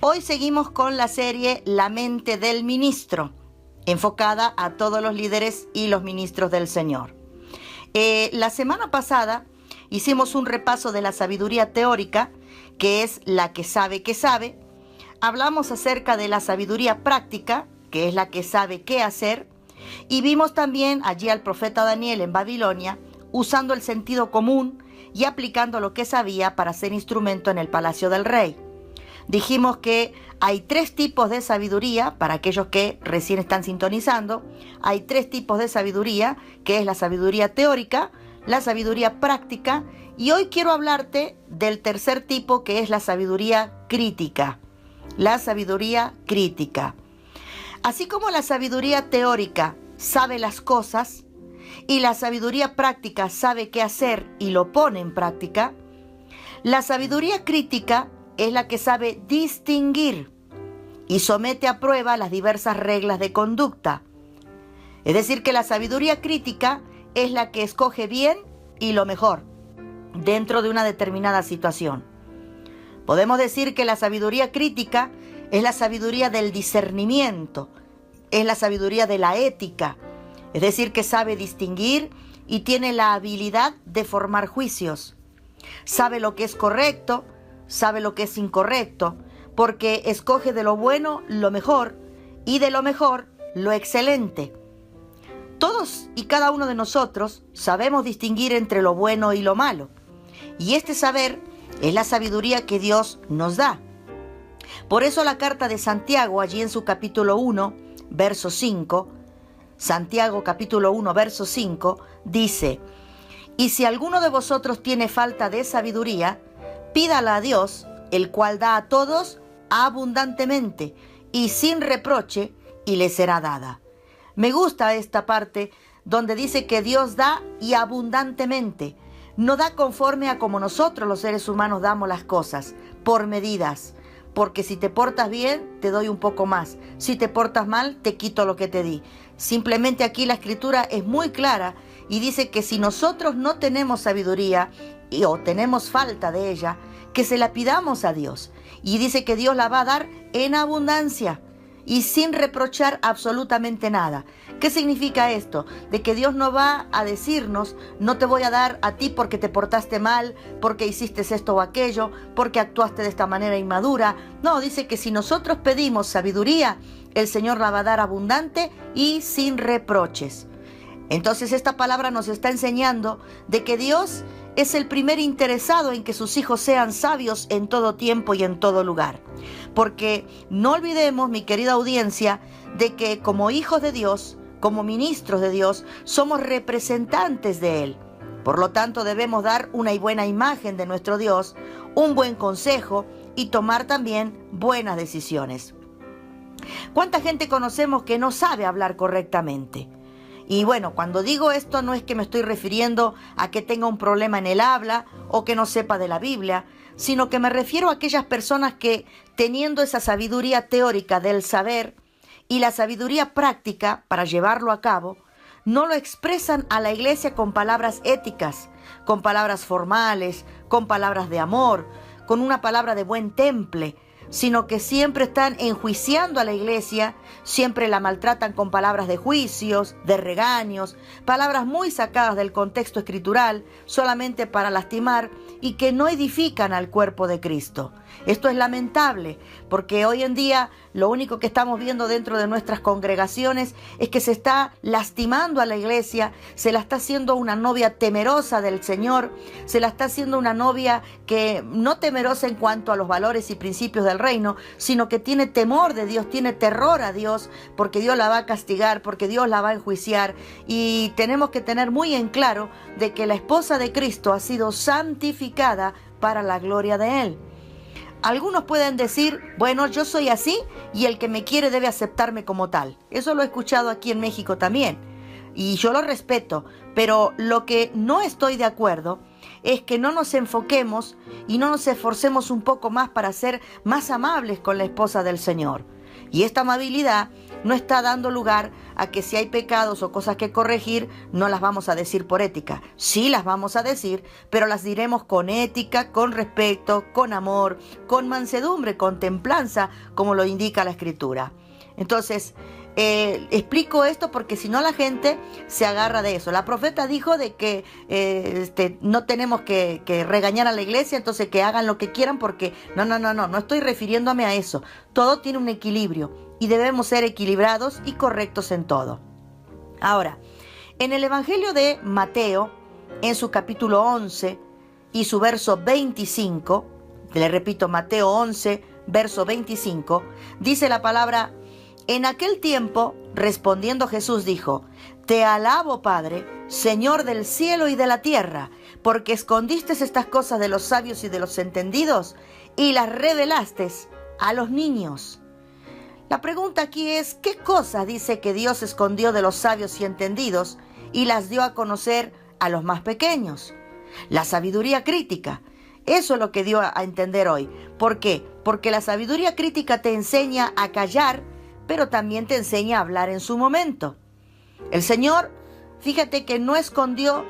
Hoy seguimos con la serie La mente del ministro, enfocada a todos los líderes y los ministros del Señor. La semana pasada hicimos un repaso de la sabiduría teórica, que es la que sabe que sabe. Hablamos acerca de la sabiduría práctica, que es la que sabe qué hacer. Y vimos también allí al profeta Daniel en Babilonia, usando el sentido común y aplicando lo que sabía para ser instrumento en el palacio del rey. Dijimos que hay 3 tipos de sabiduría, para aquellos que recién están sintonizando. Hay 3 tipos de sabiduría, que es la sabiduría teórica, la sabiduría práctica, y hoy quiero hablarte del tercer tipo, que es la sabiduría crítica. La sabiduría crítica. Así como la sabiduría teórica sabe las cosas y la sabiduría práctica sabe qué hacer y lo pone en práctica, la sabiduría crítica es la que sabe distinguir y somete a prueba las diversas reglas de conducta. Es decir, que la sabiduría crítica es la que escoge bien y lo mejor dentro de una determinada situación. Podemos decir que la sabiduría crítica es la sabiduría del discernimiento, es la sabiduría de la ética, es decir, que sabe distinguir y tiene la habilidad de formar juicios. Sabe lo que es correcto, sabe lo que es incorrecto, porque escoge de lo bueno lo mejor y de lo mejor lo excelente. Todos y cada uno de nosotros sabemos distinguir entre lo bueno y lo malo, y este saber es la sabiduría que Dios nos da. Por eso la carta de Santiago, allí en su capítulo 1, verso 5, Santiago capítulo 1, verso 5, dice: y si alguno de vosotros tiene falta de sabiduría, pídala a Dios, el cual da a todos abundantemente y sin reproche, y le será dada. Me gusta esta parte donde dice que Dios da y abundantemente. No da conforme a como nosotros los seres humanos damos las cosas, por medidas. Porque si te portas bien, te doy un poco más. Si te portas mal, te quito lo que te di. Simplemente aquí la escritura es muy clara y dice que si nosotros no tenemos sabiduría o tenemos falta de ella, que se la pidamos a Dios. Y dice que Dios la va a dar en abundancia y sin reprochar absolutamente nada. ¿Qué significa esto? De que Dios no va a decirnos: no te voy a dar a ti porque te portaste mal, porque hiciste esto o aquello, porque actuaste de esta manera inmadura. No, dice que si nosotros pedimos sabiduría, el Señor la va a dar abundante y sin reproches. Entonces esta palabra nos está enseñando de que Dios es el primer interesado en que sus hijos sean sabios en todo tiempo y en todo lugar. Porque no olvidemos, mi querida audiencia, de que como hijos de Dios, como ministros de Dios, somos representantes de Él. Por lo tanto, debemos dar una buena imagen de nuestro Dios, un buen consejo y tomar también buenas decisiones. ¿Cuánta gente conocemos que no sabe hablar correctamente? Y bueno, cuando digo esto no es que me estoy refiriendo a que tenga un problema en el habla o que no sepa de la Biblia, sino que me refiero a aquellas personas que, teniendo esa sabiduría teórica del saber y la sabiduría práctica para llevarlo a cabo, no lo expresan a la iglesia con palabras éticas, con palabras formales, con palabras de amor, con una palabra de buen temple, sino que siempre están enjuiciando a la iglesia, siempre la maltratan con palabras de juicios, de regaños, palabras muy sacadas del contexto escritural, solamente para lastimar y que no edifican al cuerpo de Cristo. Esto es lamentable, porque hoy en día lo único que estamos viendo dentro de nuestras congregaciones es que se está lastimando a la iglesia, se la está haciendo una novia temerosa del Señor, se la está haciendo una novia que no temerosa en cuanto a los valores y principios del reino, sino que tiene temor de Dios, tiene terror a Dios, porque Dios la va a castigar, porque Dios la va a enjuiciar. Y tenemos que tener muy en claro de que la esposa de Cristo ha sido santificada para la gloria de Él. Algunos pueden decir: bueno, yo soy así y el que me quiere debe aceptarme como tal. Eso lo he escuchado aquí en México también y yo lo respeto, pero lo que no estoy de acuerdo es que no nos enfoquemos y no nos esforcemos un poco más para ser más amables con la esposa del Señor. Y esta amabilidad no está dando lugar a que si hay pecados o cosas que corregir, no las vamos a decir por ética. Sí las vamos a decir, pero las diremos con ética, con respeto, con amor, con mansedumbre, con templanza, como lo indica la Escritura. Entonces, explico esto porque si no la gente se agarra de eso. La profeta dijo de que no tenemos que regañar a la iglesia, entonces que hagan lo que quieran porque no estoy refiriéndome a eso. Todo tiene un equilibrio y debemos ser equilibrados y correctos en todo. Ahora, en el Evangelio de Mateo, en su capítulo 11 y su verso 25, le repito, Mateo 11, verso 25, dice la palabra: en aquel tiempo, respondiendo Jesús dijo: Te alabo, Padre, Señor del cielo y de la tierra, porque escondiste estas cosas de los sabios y de los entendidos y las revelaste a los niños. La pregunta aquí es: ¿qué cosas dice que Dios escondió de los sabios y entendidos y las dio a conocer a los más pequeños? La sabiduría crítica. Eso es lo que dio a entender hoy. ¿Por qué? Porque la sabiduría crítica te enseña a callar, pero también te enseña a hablar en su momento. El Señor, fíjate que no escondió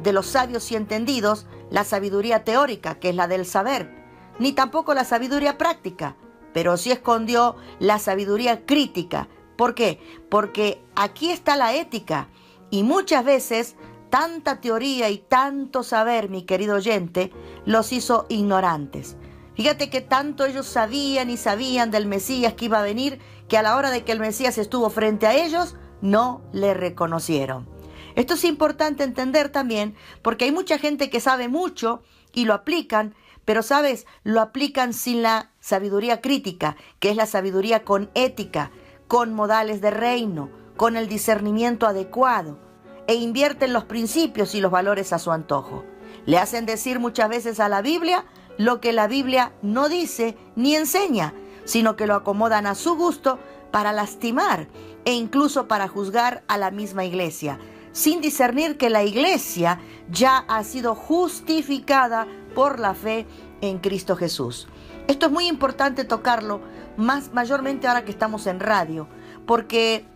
de los sabios y entendidos la sabiduría teórica, que es la del saber, ni tampoco la sabiduría práctica, pero sí escondió la sabiduría crítica. ¿Por qué? Porque aquí está la ética, y muchas veces tanta teoría y tanto saber, mi querido oyente, los hizo ignorantes. Fíjate que tanto ellos sabían y sabían del Mesías que iba a venir, que a la hora de que el Mesías estuvo frente a ellos, no le reconocieron. Esto es importante entender también, porque hay mucha gente que sabe mucho y lo aplican, pero sabes, lo aplican sin la sabiduría crítica, que es la sabiduría con ética, con modales de reino, con el discernimiento adecuado, e invierten los principios y los valores a su antojo. Le hacen decir muchas veces a la Biblia lo que la Biblia no dice ni enseña, sino que lo acomodan a su gusto para lastimar e incluso para juzgar a la misma iglesia, sin discernir que la iglesia ya ha sido justificada por la fe en Cristo Jesús. Esto es muy importante tocarlo, mayormente ahora que estamos en radio, porque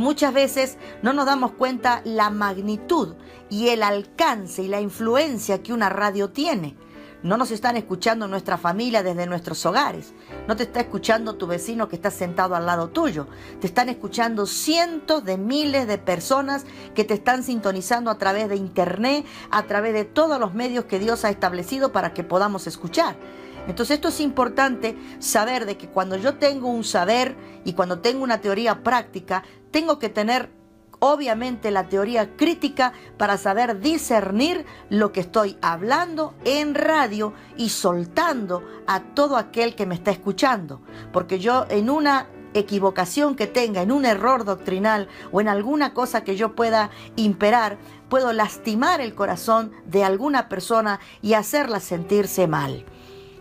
muchas veces no nos damos cuenta la magnitud y el alcance y la influencia que una radio tiene. No nos están escuchando nuestra familia desde nuestros hogares. No te está escuchando tu vecino que está sentado al lado tuyo. Te están escuchando cientos de miles de personas que te están sintonizando a través de internet, a través de todos los medios que Dios ha establecido para que podamos escuchar. Entonces esto es importante saber de que cuando yo tengo un saber y cuando tengo una teoría práctica, tengo que tener obviamente la teoría crítica para saber discernir lo que estoy hablando en radio y soltando a todo aquel que me está escuchando. Porque yo en una equivocación que tenga, en un error doctrinal o en alguna cosa que yo pueda imperar, puedo lastimar el corazón de alguna persona y hacerla sentirse mal.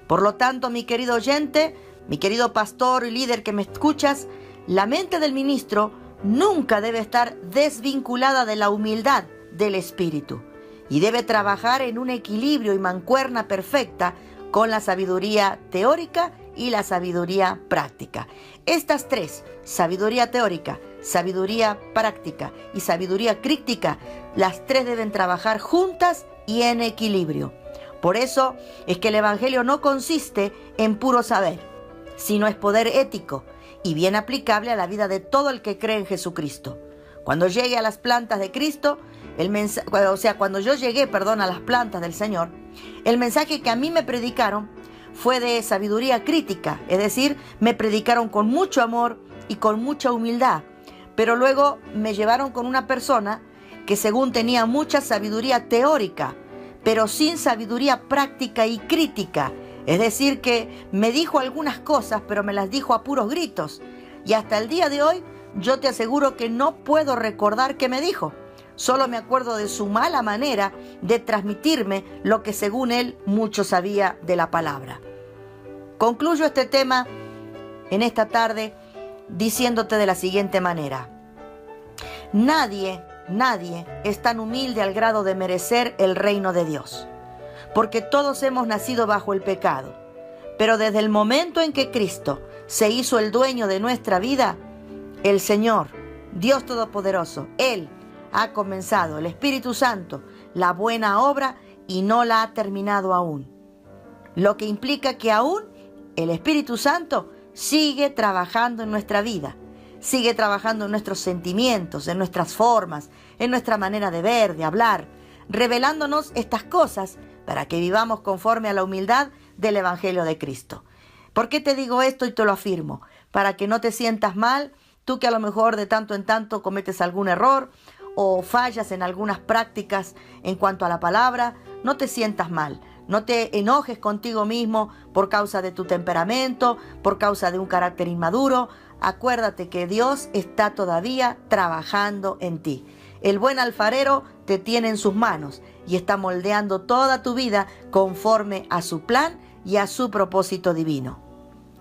Por lo tanto, mi querido oyente, mi querido pastor y líder que me escuchas, la mente del ministro nunca debe estar desvinculada de la humildad del espíritu y debe trabajar en un equilibrio y mancuerna perfecta con la sabiduría teórica y la sabiduría práctica. Estas tres, sabiduría teórica, sabiduría práctica y sabiduría crítica, las tres deben trabajar juntas y en equilibrio. Por eso es que el Evangelio no consiste en puro saber, sino es poder ético y bien aplicable a la vida de todo el que cree en Jesucristo. Cuando llegue a las plantas de Cristo, cuando yo llegué, a las plantas del Señor, el mensaje que a mí me predicaron fue de sabiduría crítica, es decir, me predicaron con mucho amor y con mucha humildad, pero luego me llevaron con una persona que según tenía mucha sabiduría teórica, pero sin sabiduría práctica y crítica. Es decir, que me dijo algunas cosas, pero me las dijo a puros gritos. Y hasta el día de hoy, yo te aseguro que no puedo recordar qué me dijo. Solo me acuerdo de su mala manera de transmitirme lo que según él mucho sabía de la palabra. Concluyo este tema en esta tarde diciéndote de la siguiente manera. Nadie es tan humilde al grado de merecer el reino de Dios, porque todos hemos nacido bajo el pecado. Pero desde el momento en que Cristo se hizo el dueño de nuestra vida, el Señor, Dios Todopoderoso, Él ha comenzado, el Espíritu Santo, la buena obra y no la ha terminado aún. Lo que implica que aún el Espíritu Santo sigue trabajando en nuestra vida, sigue trabajando en nuestros sentimientos, en nuestras formas, en nuestra manera de ver, de hablar, revelándonos estas cosas para que vivamos conforme a la humildad del Evangelio de Cristo. ¿Por qué te digo esto y te lo afirmo? Para que no te sientas mal, tú que a lo mejor de tanto en tanto cometes algún error o fallas en algunas prácticas en cuanto a la palabra, no te sientas mal. No te enojes contigo mismo por causa de tu temperamento, por causa de un carácter inmaduro. Acuérdate que Dios está todavía trabajando en ti. El buen alfarero te tiene en sus manos y está moldeando toda tu vida conforme a su plan y a su propósito divino.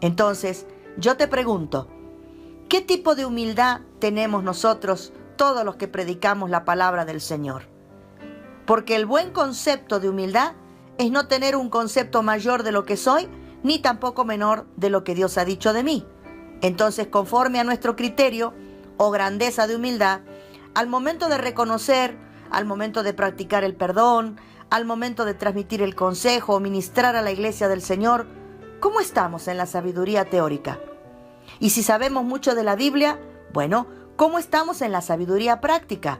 Entonces, yo te pregunto, ¿qué tipo de humildad tenemos nosotros, todos los que predicamos la palabra del Señor? Porque el buen concepto de humildad es no tener un concepto mayor de lo que soy, ni tampoco menor de lo que Dios ha dicho de mí. Entonces, conforme a nuestro criterio o grandeza de humildad, al momento de reconocer, al momento de practicar el perdón, al momento de transmitir el consejo o ministrar a la iglesia del Señor, ¿cómo estamos en la sabiduría teórica? Y si sabemos mucho de la Biblia, bueno, ¿cómo estamos en la sabiduría práctica?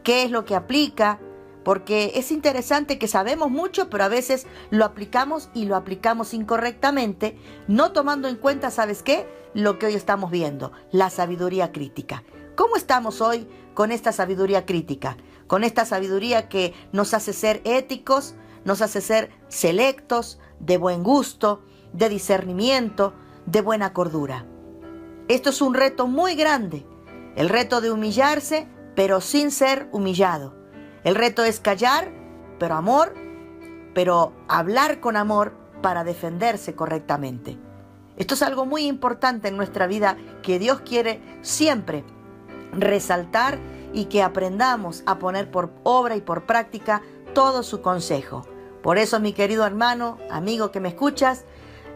¿Qué es lo que aplica? Porque es interesante que sabemos mucho, pero a veces lo aplicamos y lo aplicamos incorrectamente, no tomando en cuenta, ¿sabes qué? Lo que hoy estamos viendo, la sabiduría crítica. ¿Cómo estamos hoy con esta sabiduría crítica? Con esta sabiduría que nos hace ser éticos, nos hace ser selectos, de buen gusto, de discernimiento, de buena cordura. Esto es un reto muy grande, el reto de humillarse, pero sin ser humillado. El reto es callar, pero amor, pero hablar con amor para defenderse correctamente. Esto es algo muy importante en nuestra vida que Dios quiere siempre resaltar y que aprendamos a poner por obra y por práctica todo su consejo. Por eso, mi querido hermano, amigo que me escuchas,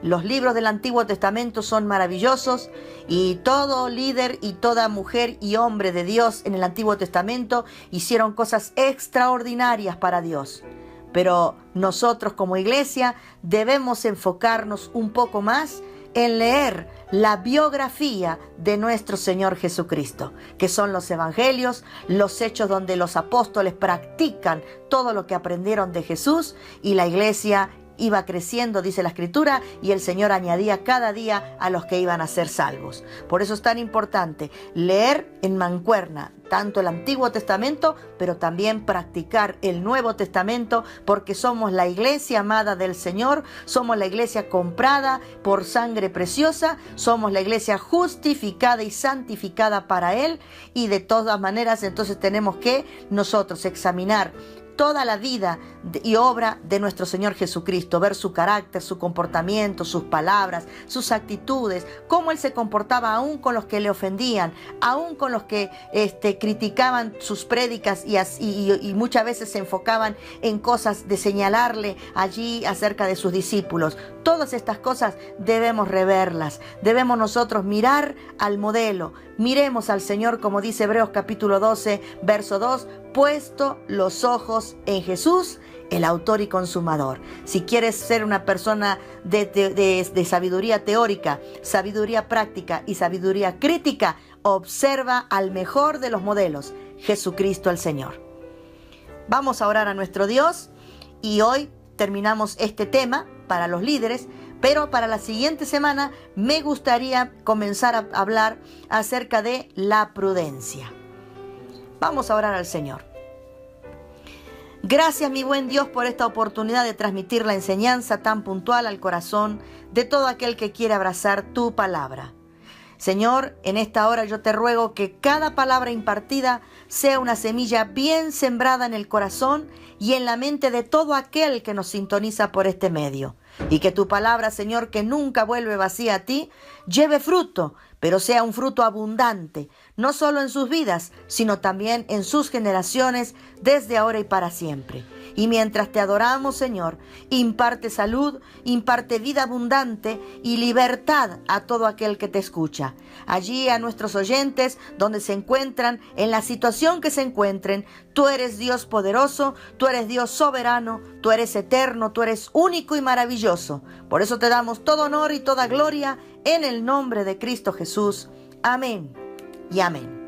los libros del Antiguo Testamento son maravillosos y todo líder y toda mujer y hombre de Dios en el Antiguo Testamento hicieron cosas extraordinarias para Dios. Pero nosotros como iglesia debemos enfocarnos un poco más en leer la biografía de nuestro Señor Jesucristo, que son los evangelios, los hechos donde los apóstoles practican todo lo que aprendieron de Jesús y la iglesia iba creciendo, dice la Escritura, y el Señor añadía cada día a los que iban a ser salvos. Por eso es tan importante leer en mancuerna tanto el Antiguo Testamento, pero también practicar el Nuevo Testamento, porque somos la iglesia amada del Señor, somos la iglesia comprada por sangre preciosa, somos la iglesia justificada y santificada para Él, y de todas maneras entonces tenemos que nosotros examinar toda la vida y obra de nuestro Señor Jesucristo, ver su carácter, su comportamiento, sus palabras, sus actitudes, cómo Él se comportaba aún con los que le ofendían, aún con los que criticaban sus prédicas y muchas veces se enfocaban en cosas de señalarle allí acerca de sus discípulos. Todas estas cosas debemos reverlas, debemos nosotros mirar al modelo, miremos al Señor como dice Hebreos capítulo 12, verso 2, puesto los ojos en Jesús, el autor y consumador. Si quieres ser una persona de sabiduría teórica, sabiduría práctica y sabiduría crítica, observa al mejor de los modelos, Jesucristo el Señor. Vamos a orar a nuestro Dios y hoy terminamos este tema para los líderes, pero para la siguiente semana me gustaría comenzar a hablar acerca de la prudencia. Vamos a orar al Señor. Gracias, mi buen Dios, por esta oportunidad de transmitir la enseñanza tan puntual al corazón de todo aquel que quiere abrazar tu palabra. Señor, en esta hora yo te ruego que cada palabra impartida sea una semilla bien sembrada en el corazón y en la mente de todo aquel que nos sintoniza por este medio. Y que tu palabra, Señor, que nunca vuelve vacía a ti, lleve fruto, pero sea un fruto abundante, no solo en sus vidas, sino también en sus generaciones, desde ahora y para siempre. Y mientras te adoramos, Señor, imparte salud, imparte vida abundante y libertad a todo aquel que te escucha. Allí a nuestros oyentes, donde se encuentran, en la situación que se encuentren, tú eres Dios poderoso, tú eres Dios soberano, tú eres eterno, tú eres único y maravilloso. Por eso te damos todo honor y toda gloria en el nombre de Cristo Jesús. Amén y amén.